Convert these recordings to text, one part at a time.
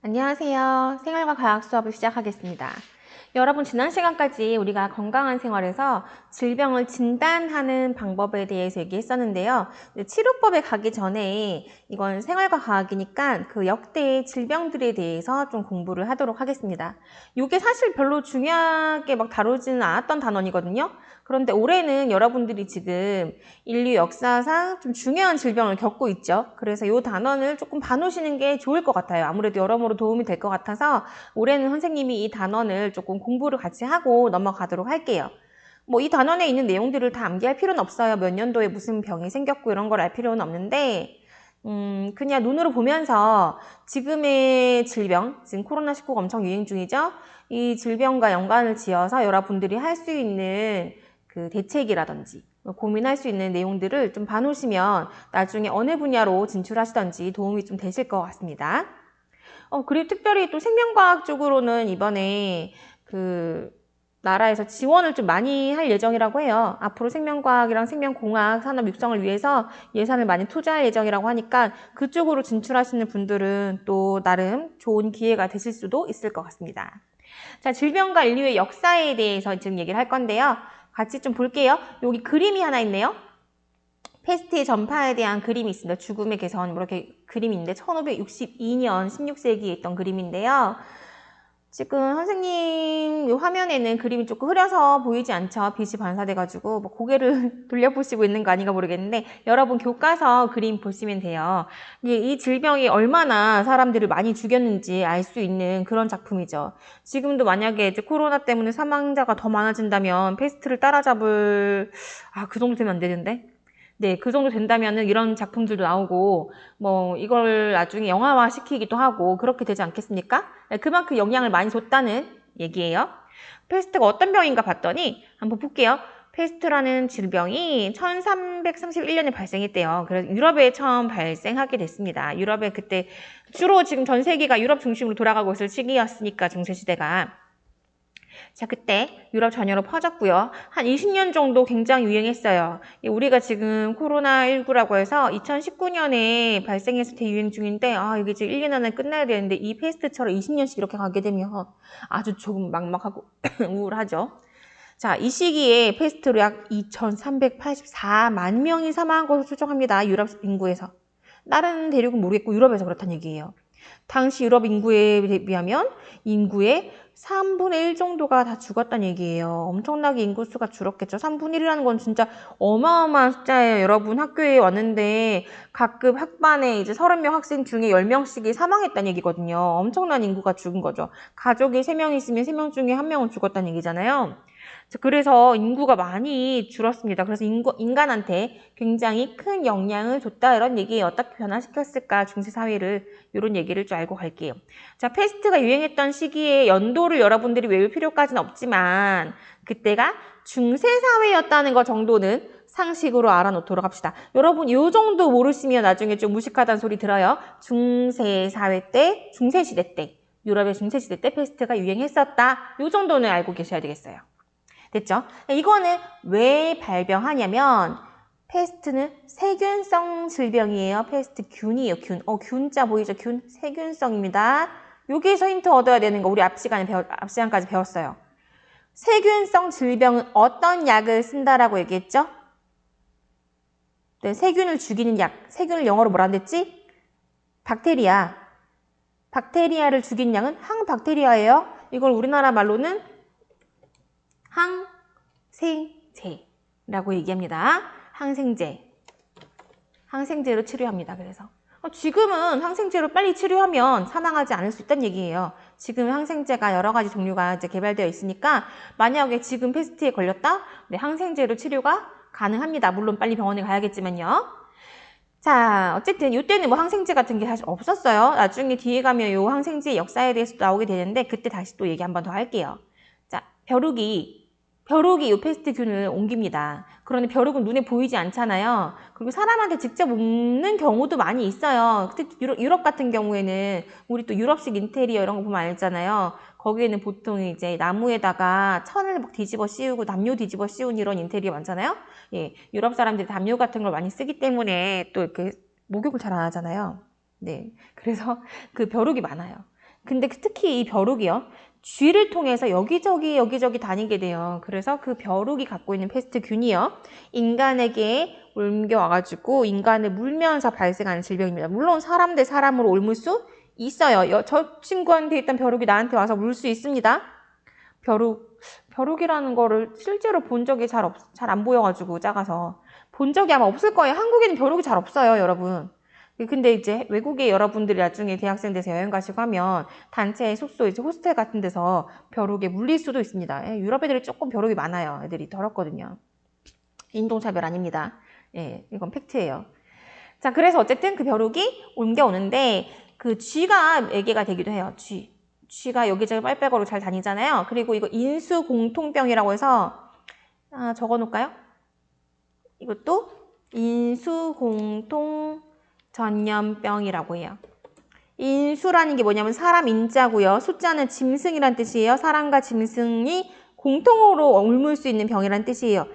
안녕하세요. 생활과 과학 수업을 시작하겠습니다. 여러분, 지난 시간까지 우리가 건강한 생활에서 질병을 진단하는 방법에 대해서 얘기했었는데요. 치료법에 가기 전에 이건 생활과 과학이니까 그 역대의 질병들에 대해서 좀 공부를 하도록 하겠습니다. 이게 사실 별로 중요하게 막 다루지는 않았던 단원이거든요. 그런데 올해는 여러분들이 지금 인류 역사상 좀 중요한 질병을 겪고 있죠. 그래서 이 단원을 조금 봐놓으시는 게 좋을 것 같아요. 아무래도 여러모로 도움이 될 것 같아서 올해는 선생님이 이 단원을 조금 공부를 같이 하고 넘어가도록 할게요. 뭐 이 단원에 있는 내용들을 다 암기할 필요는 없어요. 몇 년도에 무슨 병이 생겼고 이런 걸 알 필요는 없는데 그냥 눈으로 보면서 지금의 질병, 지금 코로나19가 엄청 유행 중이죠. 이 질병과 연관을 지어서 여러분들이 할 수 있는 그 대책이라든지 고민할 수 있는 내용들을 좀 봐놓으시면 나중에 어느 분야로 진출하시던지 도움이 좀 되실 것 같습니다. 그리고 특별히 또 생명과학 쪽으로는 이번에 그 나라에서 지원을 좀 많이 할 예정이라고 해요. 앞으로 생명과학이랑 생명공학 산업 육성을 위해서 예산을 많이 투자할 예정이라고 하니까 그쪽으로 진출하시는 분들은 또 나름 좋은 기회가 되실 수도 있을 것 같습니다. 자, 질병과 인류의 역사에 대해서 지금 얘기를 할 건데요. 같이 좀 볼게요. 여기 그림이 하나 있네요. 패스트의 전파에 대한 그림이 있습니다. 죽음의 개선, 뭐 이렇게 그림이 있는데 1562년 16세기에 있던 그림인데요. 지금 선생님 이 화면에는 그림이 조금 흐려서 보이지 않죠? 빛이 반사돼가지고 뭐 고개를 돌려보시고 있는 거 아닌가 모르겠는데 여러분 교과서 그림 보시면 돼요. 이 질병이 얼마나 사람들을 많이 죽였는지 알 수 있는 그런 작품이죠. 지금도 만약에 이제 코로나 때문에 사망자가 더 많아진다면 패스트를 따라잡을 그 정도 되면 안 되는데? 네, 그 정도 된다면은 이런 작품들도 나오고, 뭐, 이걸 나중에 영화화 시키기도 하고, 그렇게 되지 않겠습니까? 네, 그만큼 영향을 많이 줬다는 얘기예요. 패스트가 어떤 병인가 봤더니, 한번 볼게요. 패스트라는 질병이 1331년에 발생했대요. 그래서 유럽에 처음 발생하게 됐습니다. 유럽에 그때, 주로 지금 전 세계가 유럽 중심으로 돌아가고 있을 시기였으니까, 중세시대가. 자, 그때 유럽 전역으로 퍼졌고요. 한 20년 정도 굉장히 유행했어요. 우리가 지금 코로나19라고 해서 2019년에 발생해서 대유행 중인데 이게 지금 1년 안에 끝나야 되는데 이 패스트처럼 20년씩 이렇게 가게 되면 아주 조금 막막하고 우울하죠. 자, 이 시기에 패스트로 약 2,384만 명이 사망한 것으로 추정합니다. 유럽 인구에서. 다른 대륙은 모르겠고 유럽에서 그렇다는 얘기예요. 당시 유럽 인구에 비하면 인구의 3분의 1 정도가 다 죽었다는 얘기예요. 엄청나게 인구수가 줄었겠죠. 3분의 1이라는 건 진짜 어마어마한 숫자예요. 여러분 학교에 왔는데 각급 학반에 이제 30명 학생 중에 10명씩이 사망했다는 얘기거든요. 엄청난 인구가 죽은 거죠. 가족이 3명 있으면 3명 중에 1명은 죽었다는 얘기잖아요. 그래서 인구가 많이 줄었습니다. 그래서 인간한테 굉장히 큰 영향을 줬다 이런 얘기예요. 어떻게 변화시켰을까 중세 사회를 이런 얘기를 좀 알고 갈게요. 자, 패스트가 유행했던 시기에 연도를 여러분들이 외울 필요까지는 없지만 그때가 중세 사회였다는 것 정도는 상식으로 알아놓도록 합시다. 여러분 이 정도 모르시면 나중에 좀 무식하다는 소리 들어요. 중세 사회 때, 중세 시대 때, 유럽의 중세 시대 때 패스트가 유행했었다. 이 정도는 알고 계셔야 되겠어요. 됐죠? 이거는 왜 발병하냐면 패스트는 세균성 질병이에요. 패스트균이에요. 균자 보이죠? 균 세균성입니다. 여기에서 힌트 얻어야 되는 거 우리 앞 시간까지 배웠어요. 세균성 질병은 어떤 약을 쓴다라고 얘기했죠? 네, 세균을 죽이는 약. 세균을 영어로 뭐라 그랬지? 박테리아. 박테리아를 죽이는 약은 항박테리아예요. 이걸 우리나라 말로는 항생제라고 얘기합니다. 항생제로 치료합니다. 그래서 지금은 항생제로 빨리 치료하면 사망하지 않을 수 있다는 얘기예요. 지금 항생제가 여러 가지 종류가 이제 개발되어 있으니까 만약에 지금 패스트에 걸렸다? 네, 항생제로 치료가 가능합니다. 물론 빨리 병원에 가야겠지만요. 자, 어쨌든 이때는 뭐 항생제 같은 게 사실 없었어요. 나중에 뒤에 가면 이 항생제의 역사에 대해서 나오게 되는데 그때 다시 또 얘기 한 번 더 할게요. 자, 벼룩이 이 패스트균을 옮깁니다. 그런데 벼룩은 눈에 보이지 않잖아요. 그리고 사람한테 직접 옮는 경우도 많이 있어요. 특히 유럽 같은 경우에는 우리 또 유럽식 인테리어 이런 거 보면 알잖아요. 거기에는 보통 이제 나무에다가 천을 막 뒤집어 씌우고 담요 뒤집어 씌운 이런 인테리어 많잖아요. 예, 유럽 사람들이 담요 같은 걸 많이 쓰기 때문에 또 이렇게 목욕을 잘 안 하잖아요. 네, 그래서 그 벼룩이 많아요. 근데 특히 이 벼룩이요. 쥐를 통해서 여기저기 다니게 돼요. 그래서 그 벼룩이 갖고 있는 패스트균이요. 인간에게 옮겨와가지고 인간을 물면서 발생하는 질병입니다. 물론 사람 대 사람으로 옮을 수 있어요. 저 친구한테 있던 벼룩이 나한테 와서 물 수 있습니다. 벼룩이라는 거를 실제로 본 적이 잘 안 보여가지고 작아서 본 적이 아마 없을 거예요. 한국에는 벼룩이 잘 없어요, 여러분. 근데 이제 외국에 여러분들이 나중에 대학생 돼서 여행 가시고 하면 단체 숙소, 이제 호스텔 같은 데서 벼룩에 물릴 수도 있습니다. 예, 유럽 애들이 조금 벼룩이 많아요. 애들이 더럽거든요. 인종차별 아닙니다. 예, 이건 팩트예요. 자, 그래서 어쨌든 그 벼룩이 옮겨오는데 그 쥐가 애기가 되기도 해요. 쥐가 여기저기 빨빨거리고 잘 다니잖아요. 그리고 이거 인수공통병이라고 해서 적어 놓을까요? 이것도 인수공통 전염병이라고 해요. 인수라는 게 뭐냐면 사람 인자고요. 숫자는 짐승이란 뜻이에요. 사람과 짐승이 공통으로 옮을 수 있는 병이란 뜻이에요.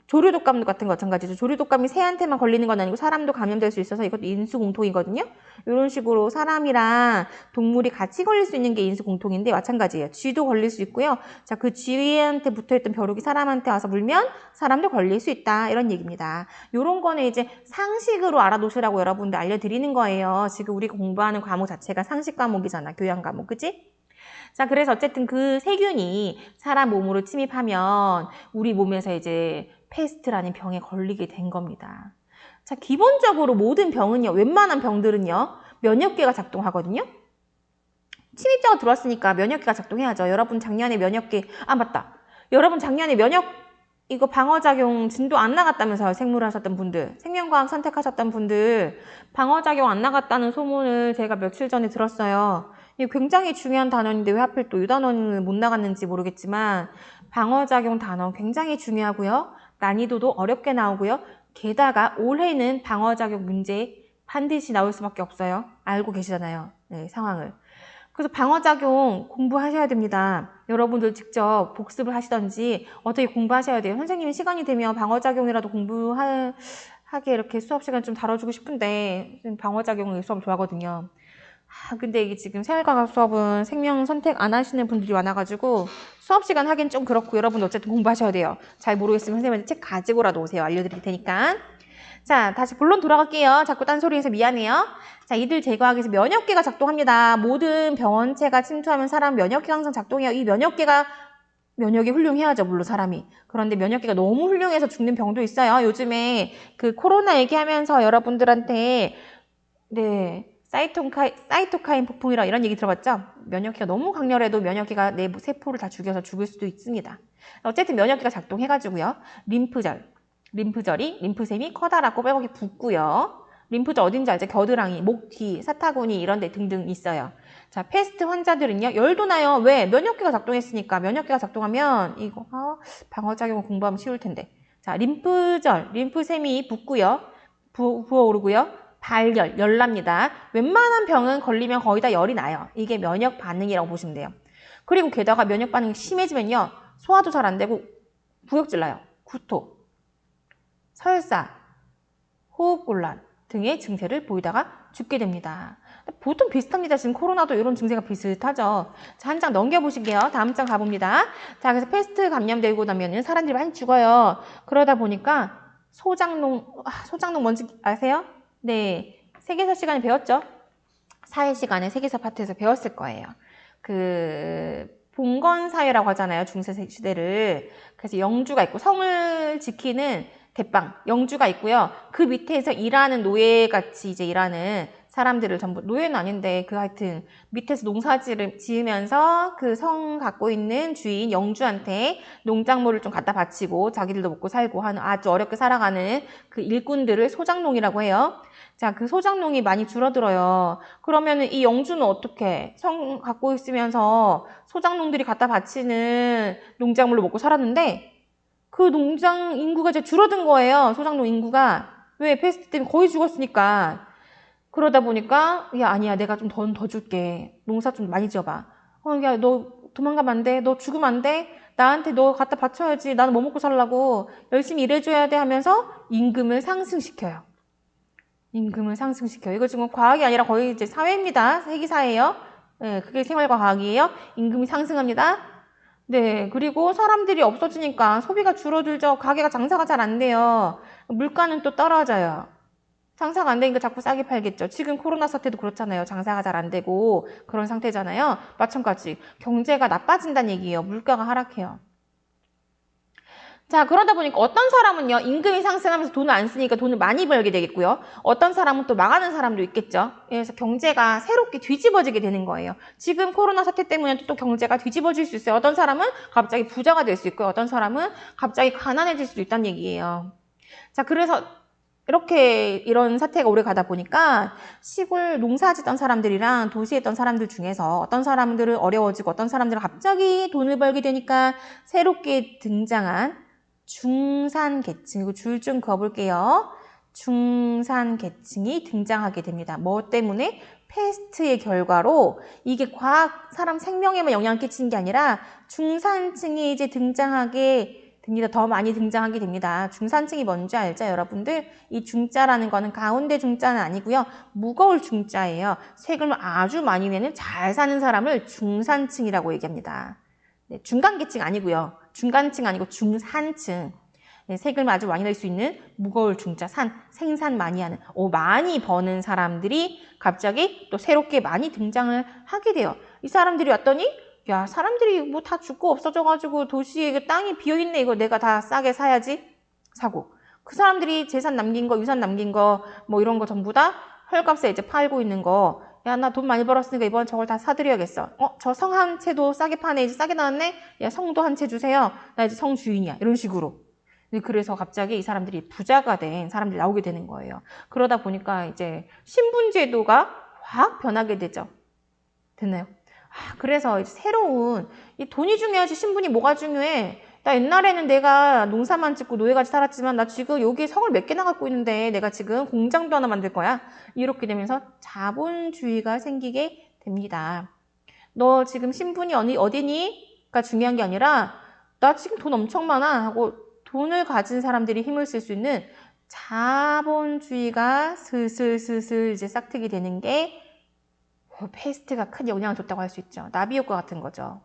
조류독감 같은 거 마찬가지죠. 조류독감이 새한테만 걸리는 건 아니고 사람도 감염될 수 있어서 이것도 인수공통이거든요. 이런 식으로 사람이랑 동물이 같이 걸릴 수 있는 게 인수공통인데 마찬가지예요. 쥐도 걸릴 수 있고요. 자, 그 쥐한테 붙어있던 벼룩이 사람한테 와서 물면 사람도 걸릴 수 있다. 이런 얘기입니다. 이런 거는 이제 상식으로 알아놓으시라고 여러분들 알려드리는 거예요. 지금 우리가 공부하는 과목 자체가 상식 과목이잖아. 교양 과목, 그치? 자, 그래서 어쨌든 그 세균이 사람 몸으로 침입하면 우리 몸에서 이제 패스트라는 병에 걸리게 된 겁니다. 자, 기본적으로 모든 병은요, 웬만한 병들은요, 면역계가 작동하거든요. 침입자가 들어왔으니까 면역계가 작동해야죠. 여러분 작년에 면역계, 맞다. 여러분 작년에 이거 방어작용 진도 안 나갔다면서요. 생물 하셨던 분들, 생명과학 선택하셨던 분들 방어작용 안 나갔다는 소문을 제가 며칠 전에 들었어요. 이게 굉장히 중요한 단원인데 왜 하필 또 이 단원을 못 나갔는지 모르겠지만 방어작용 단원 굉장히 중요하고요. 난이도도 어렵게 나오고요. 게다가 올해는 방어작용 문제 반드시 나올 수밖에 없어요. 알고 계시잖아요. 네, 상황을. 그래서 방어작용 공부하셔야 됩니다. 여러분들 직접 복습을 하시던지 어떻게 공부하셔야 돼요. 선생님이 시간이 되면 방어작용이라도 공부하게 이렇게 수업 시간 좀 다뤄주고 싶은데 방어작용 수업 좋아하거든요. 근데 이게 지금 생활과학 수업은 생명 선택 안 하시는 분들이 많아가지고 수업 시간 하긴 좀 그렇고 여러분 어쨌든 공부하셔야 돼요. 잘 모르겠으면 선생님한테 책 가지고라도 오세요. 알려드릴 테니까. 자, 다시 본론 돌아갈게요. 자꾸 딴소리해서 미안해요. 자, 이들 제거하기 위해서 면역계가 작동합니다. 모든 병원체가 침투하면 사람 면역계가 항상 작동해요. 이 면역이 훌륭해야죠, 물론 사람이. 그런데 면역계가 너무 훌륭해서 죽는 병도 있어요. 요즘에 그 코로나 얘기하면서 여러분들한테 사이토카인 폭풍이라 이런 얘기 들어봤죠? 면역계가 너무 강렬해도 면역계가 내부 세포를 다 죽여서 죽을 수도 있습니다. 어쨌든 면역계가 작동해가지고요. 림프샘이 커다랗고 뼈가 붓고요. 림프절 어딘지 알죠? 겨드랑이, 목 뒤, 사타구니 이런 데 등등 있어요. 자, 패스트 환자들은요. 열도 나요. 왜? 면역계가 작동했으니까. 면역계가 작동하면 이거 방어작용을 공부하면 쉬울 텐데. 자, 림프샘이 붓고요. 부어오르고요. 발열, 열납니다. 웬만한 병은 걸리면 거의 다 열이 나요. 이게 면역 반응이라고 보시면 돼요. 그리고 게다가 면역 반응이 심해지면요. 소화도 잘 안 되고 구역질 나요. 구토, 설사, 호흡곤란 등의 증세를 보이다가 죽게 됩니다. 보통 비슷합니다. 지금 코로나도 이런 증세가 비슷하죠. 자, 한 장 넘겨보실게요. 다음 장 가봅니다. 자, 그래서 패스트 감염되고 나면 사람들이 많이 죽어요. 그러다 보니까 소장농 뭔지 아세요? 네, 세계사 시간에 배웠죠? 사회 시간에 세계사 파트에서 배웠을 거예요. 봉건사회라고 하잖아요. 중세시대를. 그래서 영주가 있고 성을 지키는 대빵, 영주가 있고요. 그 밑에서 일하는 노예같이 이제 일하는 사람들을 전부, 노예는 아닌데 하여튼 밑에서 농사지를 지으면서 그 성 갖고 있는 주인 영주한테 농작물을 좀 갖다 바치고 자기들도 먹고 살고 하는 아주 어렵게 살아가는 그 일꾼들을 소장농이라고 해요. 자, 그 소장농이 많이 줄어들어요. 그러면은 이 영주는 어떻게 성 갖고 있으면서 소장농들이 갖다 바치는 농작물로 먹고 살았는데 그 농장 인구가 이제 줄어든 거예요. 소장농 인구가. 왜? 패스트 때문에 거의 죽었으니까. 그러다 보니까 야, 아니야, 내가 좀 더 줄게. 농사 좀 많이 지어봐. 야, 너 도망가면 안 돼. 너 죽으면 안 돼. 나한테 너 갖다 바쳐야지. 나는 뭐 먹고 살라고. 열심히 일해줘야 돼 하면서 임금을 상승시켜요. 임금을 상승시켜. 이거 지금 과학이 아니라 거의 이제 사회입니다. 세기사예요. 네, 그게 생활과학이에요. 임금이 상승합니다. 네, 그리고 사람들이 없어지니까 소비가 줄어들죠. 가게가 장사가 잘 안 돼요. 물가는 또 떨어져요. 장사가 안 되니까 자꾸 싸게 팔겠죠. 지금 코로나 사태도 그렇잖아요. 장사가 잘 안 되고 그런 상태잖아요. 마찬가지 경제가 나빠진다는 얘기예요. 물가가 하락해요. 자, 그러다 보니까 어떤 사람은요, 임금이 상승하면서 돈을 안 쓰니까 돈을 많이 벌게 되겠고요. 어떤 사람은 또 망하는 사람도 있겠죠. 그래서 경제가 새롭게 뒤집어지게 되는 거예요. 지금 코로나 사태 때문에 또 경제가 뒤집어질 수 있어요. 어떤 사람은 갑자기 부자가 될 수 있고요. 어떤 사람은 갑자기 가난해질 수도 있다는 얘기예요. 자, 그래서 이렇게 이런 사태가 오래 가다 보니까 시골 농사 짓던 사람들이랑 도시에 있던 사람들 중에서 어떤 사람들은 어려워지고 어떤 사람들은 갑자기 돈을 벌게 되니까 새롭게 등장한 중산계층, 이거 줄 좀 그어볼게요. 중산계층이 등장하게 됩니다. 뭐 때문에? 패스트의 결과로 이게 사람 생명에만 영향을 끼치는 게 아니라 중산층이 이제 등장하게 됩니다. 더 많이 등장하게 됩니다. 중산층이 뭔지 알죠, 여러분들? 이 중자라는 거는 가운데 중자는 아니고요. 무거울 중자예요. 세금을 아주 많이 내는 잘 사는 사람을 중산층이라고 얘기합니다. 네, 중간계층 아니고요. 중간층 아니고 중산층. 네, 세금을 아주 많이 낼 수 있는 무거울 중자, 생산 많이 하는, 많이 버는 사람들이 갑자기 또 새롭게 많이 등장을 하게 돼요. 이 사람들이 왔더니 야, 사람들이 뭐 다 죽고 없어져가지고 도시에 땅이 비어있네. 이거 내가 다 싸게 사야지. 사고. 그 사람들이 재산 남긴 거, 유산 남긴 거, 뭐 이런 거 전부 다 헐값에 이제 팔고 있는 거. 야, 나 돈 많이 벌었으니까 이번 저걸 다 사드려야겠어. 저 성 한 채도 싸게 파네. 이제 싸게 나왔네. 야, 성도 한 채 주세요. 나 이제 성 주인이야. 이런 식으로. 그래서 갑자기 이 사람들이 부자가 된 사람들이 나오게 되는 거예요. 그러다 보니까 이제 신분제도가 확 변하게 되죠. 됐나요? 그래서 이제 새로운 이 돈이 중요하지 신분이 뭐가 중요해? 나 옛날에는 내가 농사만 짓고 노예같이 살았지만 나 지금 여기 성을 몇 개나 갖고 있는데 내가 지금 공장도 하나 만들 거야. 이렇게 되면서 자본주의가 생기게 됩니다. 너 지금 신분이 어디니?가 중요한 게 아니라 나 지금 돈 엄청 많아 하고 돈을 가진 사람들이 힘을 쓸 수 있는 자본주의가 슬슬 이제 싹트게 되는 게 패스트가 큰 영향을 줬다고 할 수 있죠. 나비 효과 같은 거죠.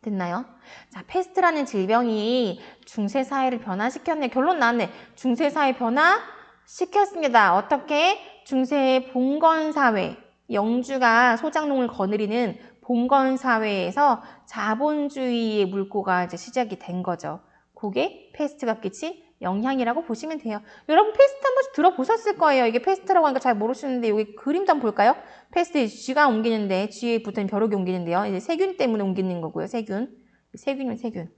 됐나요? 자, 패스트라는 질병이 중세 사회를 변화시켰네. 결론 나왔네. 중세 사회 변화시켰습니다. 어떻게? 중세의 봉건 사회, 영주가 소작농을 거느리는 봉건 사회에서 자본주의의 물꼬가 이제 시작이 된 거죠. 그게 패스트가 끼친 영향이라고 보시면 돼요. 여러분 패스트 한 번씩 들어보셨을 거예요. 이게 패스트라고 하니까 잘 모르시는데 여기 그림도 한번 볼까요? 패스트 쥐가 옮기는데 쥐에 붙은 벼룩이 옮기는데요. 이제 세균 때문에 옮기는 거고요. 세균이면 세균.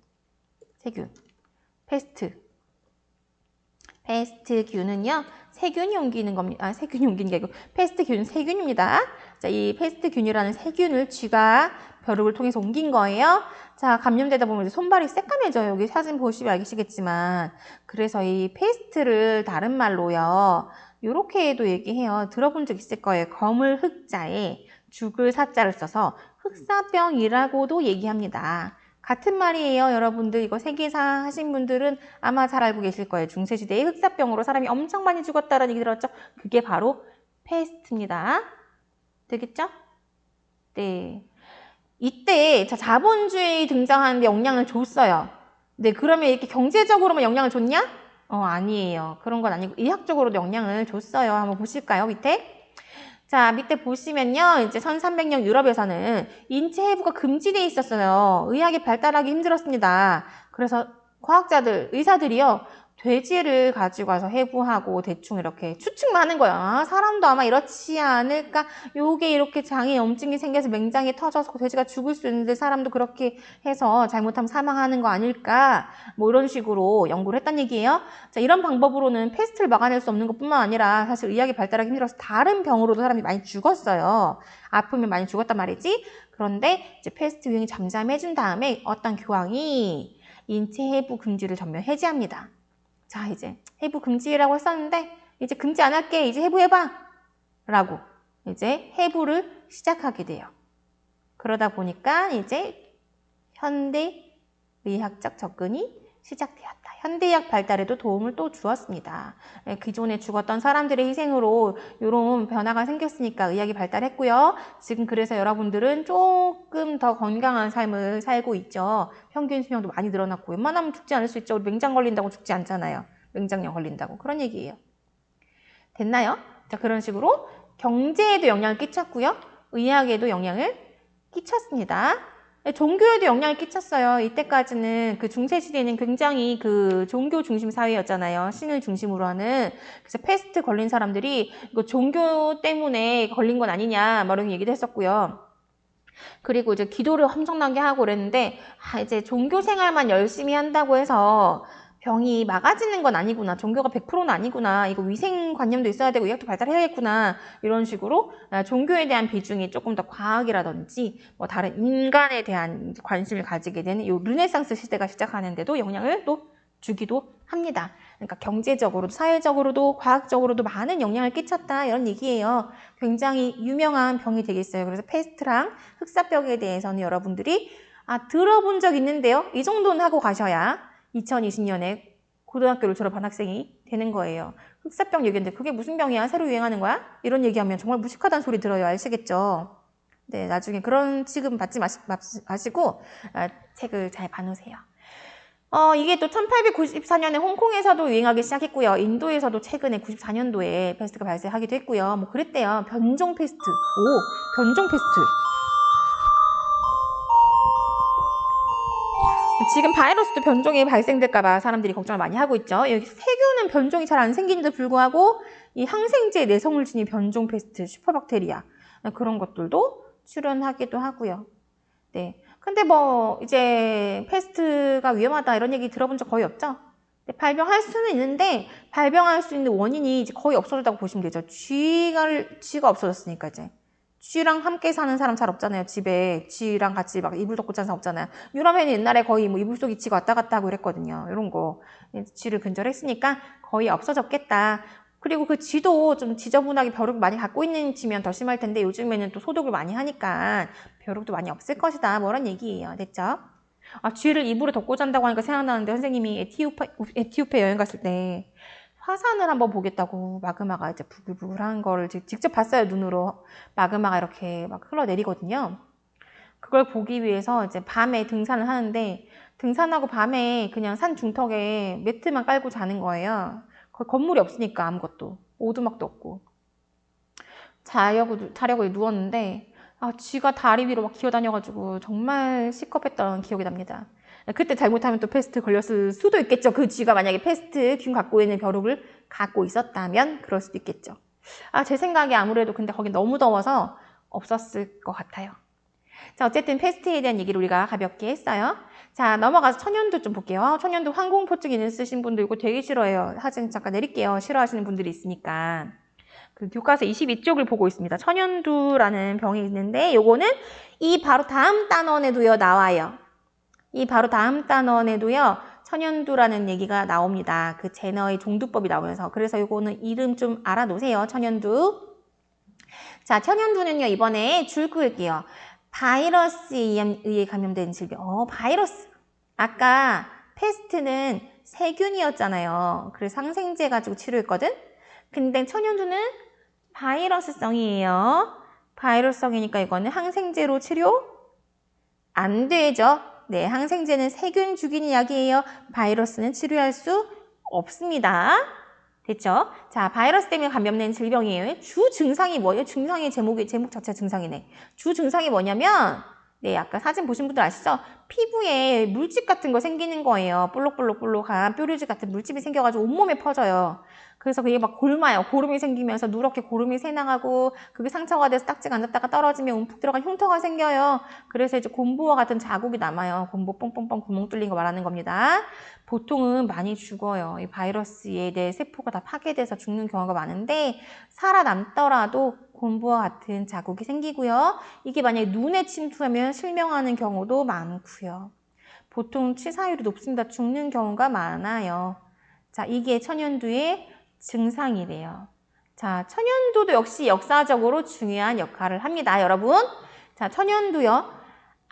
패스트균은요. 세균이 옮기는 겁니다. 세균이 옮기는 게 아니고 패스트균은 세균입니다. 자, 이 패스트균이라는 세균을 쥐가 벼룩을 통해서 옮긴 거예요. 자, 감염되다 보면 손발이 새까매져요. 여기 사진 보시면 알겠지만. 그래서 이 패스트를 다른 말로요. 요렇게도 얘기해요. 들어본 적 있을 거예요. 검을 흑자에 죽을 사자를 써서 흑사병이라고도 얘기합니다. 같은 말이에요. 여러분들 이거 세계사 하신 분들은 아마 잘 알고 계실 거예요. 중세시대에 흑사병으로 사람이 엄청 많이 죽었다라는 얘기 들었죠? 그게 바로 패스트입니다. 되겠죠? 네. 이때 자본주의 등장하는데 영향을 줬어요. 네, 그러면 이렇게 경제적으로만 영향을 줬냐? 아니에요. 그런 건 아니고 의학적으로도 영향을 줬어요. 한번 보실까요? 자, 밑에 보시면요. 이제 1300년 유럽에서는 인체 해부가 금지되어 있었어요. 의학이 발달하기 힘들었습니다. 그래서 과학자들, 의사들이요. 돼지를 가지고 와서 해부하고 대충 이렇게 추측만 하는 거예요. 사람도 아마 이렇지 않을까? 요게 이렇게 장에 염증이 생겨서 맹장이 터져서 돼지가 죽을 수 있는데 사람도 그렇게 해서 잘못하면 사망하는 거 아닐까? 뭐 이런 식으로 연구를 했단 얘기예요. 자, 이런 방법으로는 패스트를 막아낼 수 없는 것뿐만 아니라 사실 의학이 발달하기 힘들어서 다른 병으로도 사람이 많이 죽었어요. 아프면 많이 죽었단 말이지. 그런데 이제 패스트 유행이 잠잠해진 다음에 어떤 교황이 인체 해부 금지를 전면 해제합니다. 자, 이제 해부 금지라고 했었는데 이제 금지 안 할게. 이제 해부해봐. 라고 이제 해부를 시작하게 돼요. 그러다 보니까 이제 현대 의학적 접근이 시작되었어요. 현대의학 발달에도 도움을 또 주었습니다. 기존에 죽었던 사람들의 희생으로 이런 변화가 생겼으니까 의학이 발달했고요. 지금 그래서 여러분들은 조금 더 건강한 삶을 살고 있죠. 평균 수명도 많이 늘어났고 웬만하면 죽지 않을 수 있죠. 우리 맹장 걸린다고 죽지 않잖아요. 맹장염 걸린다고. 그런 얘기예요. 됐나요? 자, 그런 식으로 경제에도 영향을 끼쳤고요. 의학에도 영향을 끼쳤습니다. 종교에도 영향을 끼쳤어요. 이때까지는 그 중세시대는 굉장히 그 종교 중심 사회였잖아요. 신을 중심으로 하는. 그래서 패스트 걸린 사람들이 이거 종교 때문에 걸린 건 아니냐, 뭐 이런 얘기도 했었고요. 그리고 이제 기도를 엄청나게 하고 그랬는데, 이제 종교 생활만 열심히 한다고 해서 병이 막아지는 건 아니구나. 종교가 100%는 아니구나. 이거 위생관념도 있어야 되고 의학도 발달해야겠구나. 이런 식으로 종교에 대한 비중이 조금 더 과학이라든지 뭐 다른 인간에 대한 관심을 가지게 되는 이 르네상스 시대가 시작하는데도 영향을 또 주기도 합니다. 그러니까 경제적으로도 사회적으로도 과학적으로도 많은 영향을 끼쳤다 이런 얘기예요. 굉장히 유명한 병이 되겠어요. 그래서 패스트랑 흑사병에 대해서는 여러분들이 들어본 적 있는데요. 이 정도는 하고 가셔야 2020년에 고등학교를 졸업한 학생이 되는 거예요. 흑사병 얘기인데 그게 무슨 병이야? 새로 유행하는 거야? 이런 얘기하면 정말 무식하다는 소리 들어요. 아시겠죠? 네, 나중에 그런 취급 받지 마시고 책을 잘 봐놓으세요. 이게 또 1894년에 홍콩에서도 유행하기 시작했고요. 인도에서도 최근에 94년도에 패스트가 발생하기도 했고요. 뭐 그랬대요. 변종 패스트. 변종 패스트. 지금 바이러스도 변종이 발생될까봐 사람들이 걱정을 많이 하고 있죠. 여기 세균은 변종이 잘 안 생기는데 불구하고 이 항생제 내성을 지닌 변종 패스트, 슈퍼박테리아 그런 것들도 출현하기도 하고요. 네. 근데 뭐 이제 패스트가 위험하다 이런 얘기 들어본 적 거의 없죠? 발병할 수는 있는데 발병할 수 있는 원인이 이제 거의 없어졌다고 보시면 되죠. 쥐가 없어졌으니까 이제. 쥐랑 함께 사는 사람 잘 없잖아요. 집에 쥐랑 같이 막 이불 덮고 자는 사람 없잖아요. 유럽에는 옛날에 거의 뭐 이불 속에 쥐가 왔다 갔다 하고 그랬거든요. 이런 거. 쥐를 근절했으니까 거의 없어졌겠다. 그리고 그 쥐도 좀 지저분하게 벼룩 많이 갖고 있는 쥐면 더 심할 텐데 요즘에는 또 소독을 많이 하니까 벼룩도 많이 없을 것이다. 뭐 이런 얘기예요. 됐죠? 쥐를 이불에 덮고 잔다고 하니까 생각나는데 선생님이 에티오피아 여행 갔을 때 화산을 한번 보겠다고 마그마가 이제 부글부글한 거를 직접 봤어요. 눈으로. 마그마가 이렇게 막 흘러내리거든요. 그걸 보기 위해서 이제 밤에 등산을 하는데 등산하고 밤에 그냥 산 중턱에 매트만 깔고 자는 거예요. 거기 건물이 없으니까 아무것도. 오두막도 없고. 자려고 누웠는데 쥐가 다리 위로 막 기어다녀가지고 정말 시겁했던 기억이 납니다. 그때 잘못하면 또 패스트 걸렸을 수도 있겠죠. 그 쥐가 만약에 패스트균 갖고 있는 벼룩을 갖고 있었다면 그럴 수도 있겠죠. 제 생각에 아무래도 근데 거기 너무 더워서 없었을 것 같아요. 자, 어쨌든 패스트에 대한 얘기를 우리가 가볍게 했어요. 자, 넘어가서 천연두 좀 볼게요. 천연두 항공포증 있으신 분들 이거 되게 싫어해요. 사진 잠깐 내릴게요. 싫어하시는 분들이 있으니까. 그 교과서 22쪽을 보고 있습니다. 천연두라는 병이 있는데 요거는 이 바로 다음 단원에도요 나와요. 이 바로 다음 단원에도요 천연두라는 얘기가 나옵니다. 그 제너의 종두법이 나오면서. 그래서 요거는 이름 좀 알아놓으세요. 천연두. 자, 천연두는요 이번에 줄 그을게요. 바이러스에 의해 감염된 질병. 바이러스. 아까 패스트는 세균이었잖아요. 그래서 항생제 가지고 치료했거든. 근데 천연두는 바이러스성이에요. 바이러스성이니까 이거는 항생제로 치료 안 되죠. 네, 항생제는 세균 죽이는 약이에요. 바이러스는 치료할 수 없습니다. 됐죠? 자, 바이러스 때문에 감염된 질병이에요. 주 증상이 뭐예요? 증상의 제목 자체가 증상이네. 주 증상이 뭐냐면 네, 아까 사진 보신 분들 아시죠? 피부에 물집 같은 거 생기는 거예요. 볼록볼록한 뾰루지 같은 물집이 생겨가지고 온몸에 퍼져요. 그래서 그게 막 골마요. 고름이 생기면서 누렇게 고름이 새나가고 그게 상처가 돼서 딱지가 앉았다가 떨어지면 움푹 들어간 흉터가 생겨요. 그래서 이제 곰보와 같은 자국이 남아요. 곰보 뻥뻥뻥 구멍 뚫린 거 말하는 겁니다. 보통은 많이 죽어요. 이 바이러스에 대해 세포가 다 파괴돼서 죽는 경우가 많은데 살아남더라도 곰보와 같은 자국이 생기고요. 이게 만약에 눈에 침투하면 실명하는 경우도 많고요. 보통 치사율이 높습니다. 죽는 경우가 많아요. 자, 이게 천연두의 증상이래요. 자, 천연두도 역시 역사적으로 중요한 역할을 합니다. 여러분. 자, 천연두요.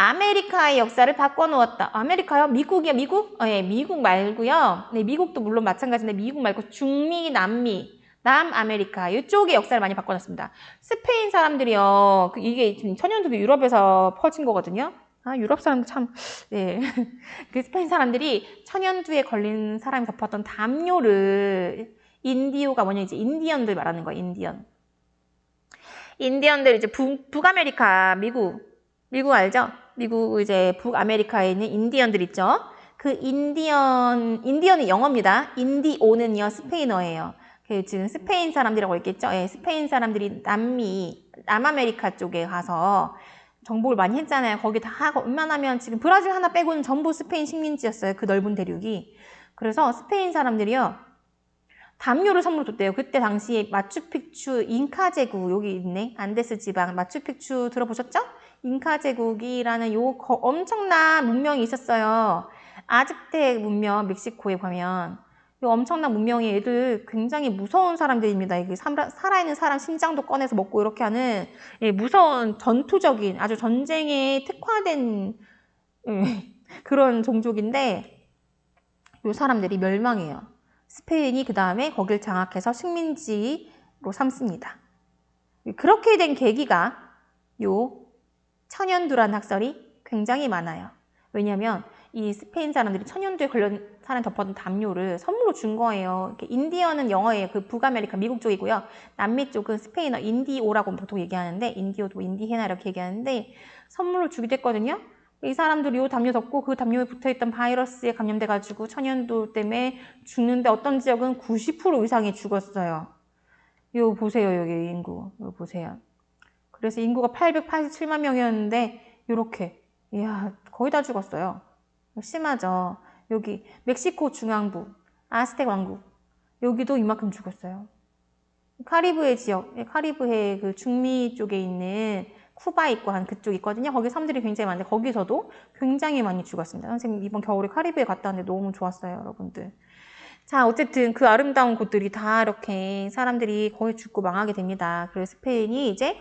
아메리카의 역사를 바꿔놓았다. 아메리카요? 미국이요? 미국? 네, 미국 말고요. 네, 미국도 물론 마찬가지인데 미국 말고 중미, 남미, 남아메리카 이쪽의 역사를 많이 바꿔놨습니다. 스페인 사람들이요. 이게 지금 천연두도 유럽에서 퍼진 거거든요. 아, 유럽 사람들 참, 네. 그 스페인 사람들이 천연두에 걸린 사람이 덮었던 담요를 인디오가 뭐냐, 이제 인디언들 말하는 거예요, 인디언. 인디언들 이제 북아메리카, 미국 알죠? 미국 이제 북아메리카에 있는 인디언들 있죠? 그 인디언이 영어입니다. 인디오는요, 스페인어예요. 지금 스페인 사람들이라고 있겠죠? 예, 스페인 사람들이 남아메리카 쪽에 가서 정복을 많이 했잖아요. 거기 다 웬만하면 지금 브라질 하나 빼고는 전부 스페인 식민지였어요. 그 넓은 대륙이. 그래서 스페인 사람들이요. 담요를 선물로 줬대요. 그때 당시에 마추픽추 잉카 제국 여기 있네. 안데스 지방 마추픽추 들어보셨죠? 잉카 제국이라는 요 엄청난 문명이 있었어요. 아즈텍 문명 멕시코에 가면 요 엄청난 문명이 애들 굉장히 무서운 사람들입니다. 이게 살아있는 사람 심장도 꺼내서 먹고 이렇게 하는 무서운 전투적인 아주 전쟁에 특화된 그런 종족인데 요 사람들이 멸망해요. 스페인이 그 다음에 거길 장악해서 식민지로 삼습니다. 그렇게 된 계기가 요 천연두라는 학설이 굉장히 많아요. 왜냐하면 이 스페인 사람들이 천연두에 걸린 사람이 덮었던 담요를 선물로 준 거예요. 인디언은 영어예요. 그 북아메리카 미국 쪽이고요. 남미 쪽은 스페인어 인디오라고 보통 얘기하는데 인디오도 인디헤나 이렇게 얘기하는데 선물로 주기도 했거든요. 이 사람들이 요 담요 덮고 그 담요에 붙어있던 바이러스에 감염돼가지고 천연두 때문에 죽는데 어떤 지역은 90% 이상이 죽었어요. 요 보세요. 여기 인구. 요 보세요. 그래서 인구가 887만 명이었는데 요렇게 이야 거의 다 죽었어요. 심하죠. 여기 멕시코 중앙부 아스텍 왕국 여기도 이만큼 죽었어요. 카리브해 지역, 카리브해 그 중미 쪽에 있는 쿠바 있고 한 그쪽 있거든요. 거기 사람들이 굉장히 많은데 거기서도 굉장히 많이 죽었습니다. 선생님 이번 겨울에 카리브해 갔다 왔는데 너무 좋았어요, 여러분들. 자, 어쨌든 그 아름다운 곳들이 다 이렇게 사람들이 거의 죽고 망하게 됩니다. 그래서 스페인이 이제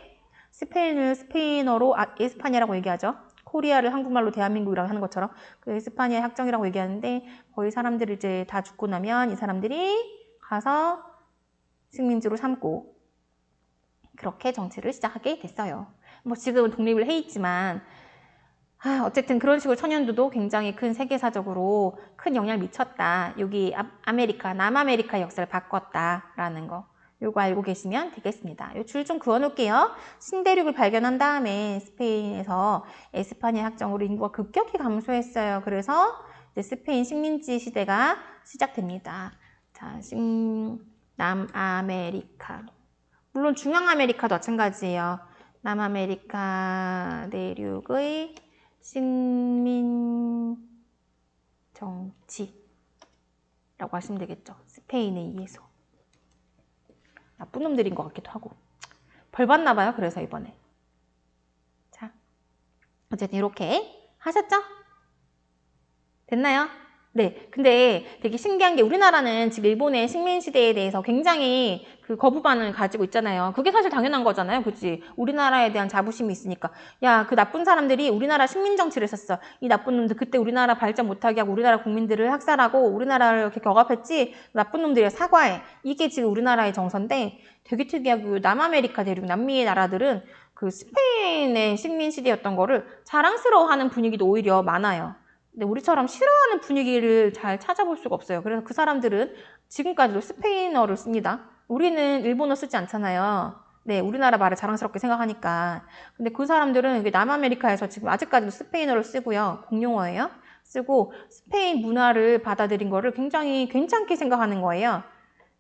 스페인을 스페인어로 에스파냐라고 얘기하죠. 코리아를 한국말로 대한민국이라고 하는 것처럼 그 에스파냐 학정이라고 얘기하는데 거의 사람들이 이제 다 죽고 나면 이 사람들이 가서 식민지로 삼고 그렇게 정치를 시작하게 됐어요. 뭐 지금은 독립을 해 있지만 어쨌든 그런 식으로 천연두도 굉장히 큰 세계사적으로 큰 영향을 미쳤다. 여기 남아메리카 역사를 바꿨다라는 거. 요거 알고 계시면 되겠습니다. 요 줄 좀 그어놓을게요. 신대륙을 발견한 다음에 스페인에서 에스파냐 학정으로 인구가 급격히 감소했어요. 그래서 이제 스페인 식민지 시대가 시작됩니다. 자, 남아메리카. 물론 중앙아메리카도 마찬가지예요. 남아메리카 내륙의 식민 정치라고 하시면 되겠죠. 스페인에 의해서. 나쁜 놈들인 것 같기도 하고. 벌 받나 봐요. 그래서 이번에. 자, 어쨌든 이렇게 하셨죠? 됐나요? 네. 근데 되게 신기한 게 우리나라는 지금 일본의 식민시대에 대해서 굉장히 그 거부반응을 가지고 있잖아요. 그게 사실 당연한 거잖아요. 그치? 우리나라에 대한 자부심이 있으니까. 야, 그 나쁜 사람들이 우리나라 식민정치를 했었어. 이 나쁜 놈들 그때 우리나라 발전 못하게 하고 우리나라 국민들을 학살하고 우리나라를 이렇게 겪어했지. 나쁜 놈들이 사과해. 이게 지금 우리나라의 정서인데 되게 특이하고 남아메리카 대륙, 남미의 나라들은 그 스페인의 식민시대였던 거를 자랑스러워하는 분위기도 오히려 많아요. 근데 우리처럼 싫어하는 분위기를 잘 찾아볼 수가 없어요. 그래서 그 사람들은 지금까지도 스페인어를 씁니다. 우리는 일본어 쓰지 않잖아요. 네, 우리나라 말을 자랑스럽게 생각하니까. 근데 그 사람들은 남아메리카에서 지금 아직까지도 스페인어를 쓰고요. 공용어예요. 쓰고 스페인 문화를 받아들인 거를 굉장히 괜찮게 생각하는 거예요.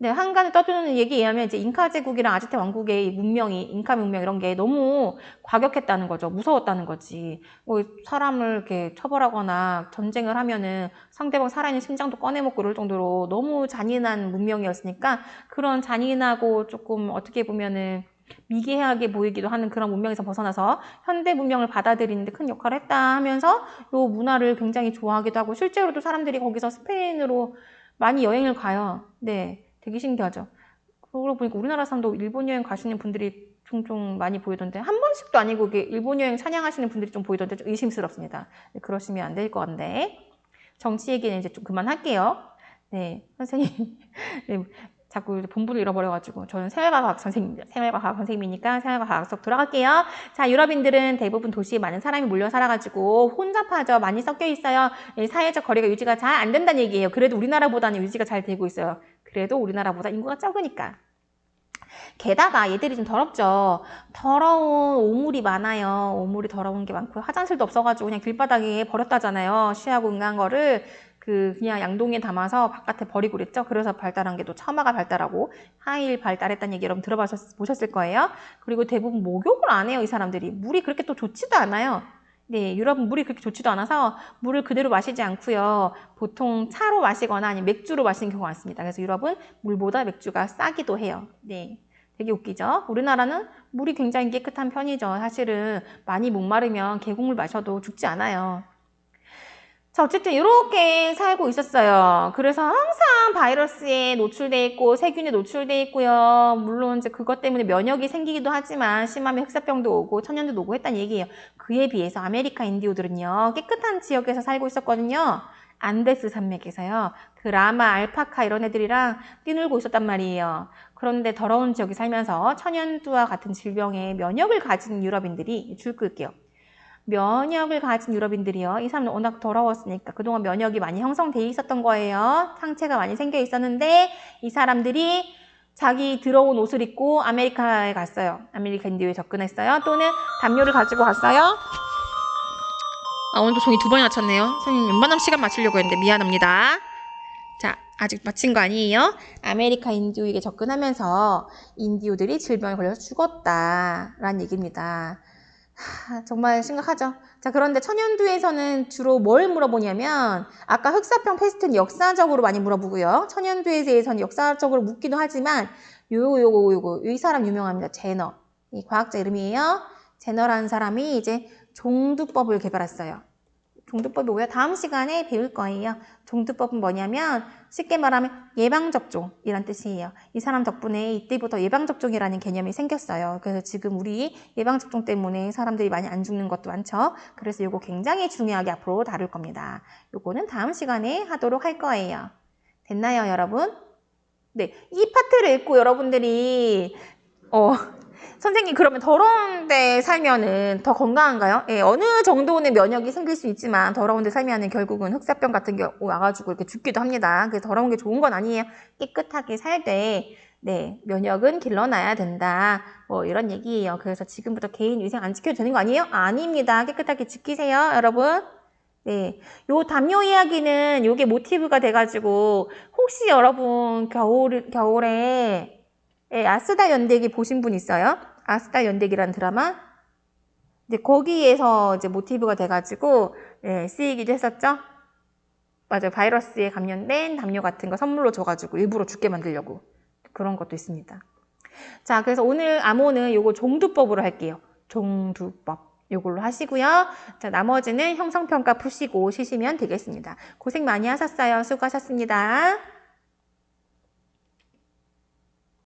네, 한간에 떠드는 얘기에 의하면 이제 잉카 제국이랑 아즈텍 왕국의 문명이 잉카 문명 이런 게 너무 과격했다는 거죠. 무서웠다는 거지. 뭐 사람을 이렇게 처벌하거나 전쟁을 하면은 상대방 살아있는 심장도 꺼내먹고 이럴 정도로 너무 잔인한 문명이었으니까 그런 잔인하고 조금 어떻게 보면은 미개하게 보이기도 하는 그런 문명에서 벗어나서 현대 문명을 받아들이는데 큰 역할을 했다 하면서 이 문화를 굉장히 좋아하기도 하고 실제로도 사람들이 거기서 스페인으로 많이 여행을 가요. 네. 되게 신기하죠. 그러고 보니까 우리나라 사람도 일본 여행 가시는 분들이 종종 많이 보이던데 한 번씩도 아니고 이게 일본 여행 찬양하시는 분들이 좀 보이던데 좀 의심스럽습니다. 네, 그러시면 안 될 것 같은데 정치 얘기는 이제 좀 그만할게요. 네, 선생님 네, 자꾸 본부를 잃어버려가지고 저는 생활과학 선생님입니다. 생활과학 선생님이니까 생활과학 수업 들어갈게요. 자, 유럽인들은 대부분 도시에 많은 사람이 몰려 살아가지고 혼잡하죠. 많이 섞여 있어요. 사회적 거리가 유지가 잘 안 된다는 얘기예요. 그래도 우리나라보다는 유지가 잘 되고 있어요. 그래도 우리나라보다 인구가 적으니까. 게다가 얘들이 좀 더럽죠. 더러운 오물이 많아요. 오물이 더러운 게 많고요. 화장실도 없어가지고 그냥 길바닥에 버렸다잖아요. 쉬하고 응한 거를 그냥 양동이에 담아서 바깥에 버리고 그랬죠. 그래서 발달한 게 또 처마가 발달하고 하일 발달했다는 얘기 여러분 들어보셨을 거예요. 그리고 대부분 목욕을 안 해요. 이 사람들이. 물이 그렇게 또 좋지도 않아요. 네, 유럽은 물이 그렇게 좋지도 않아서 물을 그대로 마시지 않고요. 보통 차로 마시거나 아니면 맥주로 마시는 경우가 많습니다. 그래서 유럽은 물보다 맥주가 싸기도 해요. 네. 되게 웃기죠? 우리나라는 물이 굉장히 깨끗한 편이죠. 사실은 많이 목마르면 계곡물 마셔도 죽지 않아요. 자, 어쨌든 이렇게 살고 있었어요. 그래서 항상 바이러스에 노출돼 있고 세균에 노출돼 있고요. 물론 이제 그것 때문에 면역이 생기기도 하지만 심하면 흑사병도 오고 천연도 오고 했다는 얘기예요. 그에 비해서 아메리카 인디오들은요. 깨끗한 지역에서 살고 있었거든요. 안데스 산맥에서요. 그 라마, 알파카 이런 애들이랑 뛰놀고 있었단 말이에요. 그런데 더러운 지역에 살면서 천연두와 같은 질병에 면역을 가진 유럽인들이 줄 끌게요. 면역을 가진 유럽인들이요. 이 사람은 워낙 더러웠으니까 그동안 면역이 많이 형성돼 있었던 거예요. 상체가 많이 생겨 있었는데 이 사람들이 자기 들어온 옷을 입고 아메리카에 갔어요. 아메리카 인디오에 접근했어요. 또는 담요를 가지고 갔어요. 오늘도 종이 2번이나 쳤네요. 선생님 웬만하면 시간 맞추려고 했는데 미안합니다. 자, 아직 마친 거 아니에요? 아메리카 인디오에게 접근하면서 인디오들이 질병에 걸려서 죽었다라는 얘기입니다. 정말 심각하죠. 자, 그런데 천연두에서는 주로 뭘 물어보냐면 아까 흑사병 페스트는 역사적으로 많이 물어보고요. 천연두에 대해서는 역사적으로 묻기도 하지만 이 사람 유명합니다. 제너. 이 과학자 이름이에요. 제너라는 사람이 이제 종두법을 개발했어요. 종두법이 뭐야? 다음 시간에 배울 거예요. 종두법은 뭐냐면 쉽게 말하면 예방접종이란 뜻이에요. 이 사람 덕분에 이때부터 예방접종이라는 개념이 생겼어요. 그래서 지금 우리 예방접종 때문에 사람들이 많이 안 죽는 것도 많죠. 그래서 이거 굉장히 중요하게 앞으로 다룰 겁니다. 이거는 다음 시간에 하도록 할 거예요. 됐나요, 여러분? 네, 이 파트를 읽고 여러분들이 선생님 그러면 더러운 데 살면은 더 건강한가요? 예, 어느 정도는 면역이 생길 수 있지만 더러운 데 살면은 결국은 흑사병 같은 게 와가지고 이렇게 죽기도 합니다. 그래서 더러운 게 좋은 건 아니에요. 깨끗하게 살 때, 네, 면역은 길러놔야 된다. 뭐 이런 얘기예요. 그래서 지금부터 개인 위생 안 지켜도 되는 거 아니에요? 아닙니다. 깨끗하게 지키세요, 여러분. 네, 요 담요 이야기는 요게 모티브가 돼가지고 혹시 여러분 겨울에 아스다 연대기 보신 분 있어요? 아스다 연대기라는 드라마? 이제 거기에서 이제 모티브가 돼가지고 쓰이기도 했었죠. 맞아요. 바이러스에 감염된 담요 같은 거 선물로 줘가지고 일부러 죽게 만들려고 그런 것도 있습니다. 자, 그래서 오늘 암호는 요거 종두법으로 할게요. 종두법. 요걸로 하시고요. 자, 나머지는 형성평가 푸시고 쉬시면 되겠습니다. 고생 많이 하셨어요. 수고하셨습니다.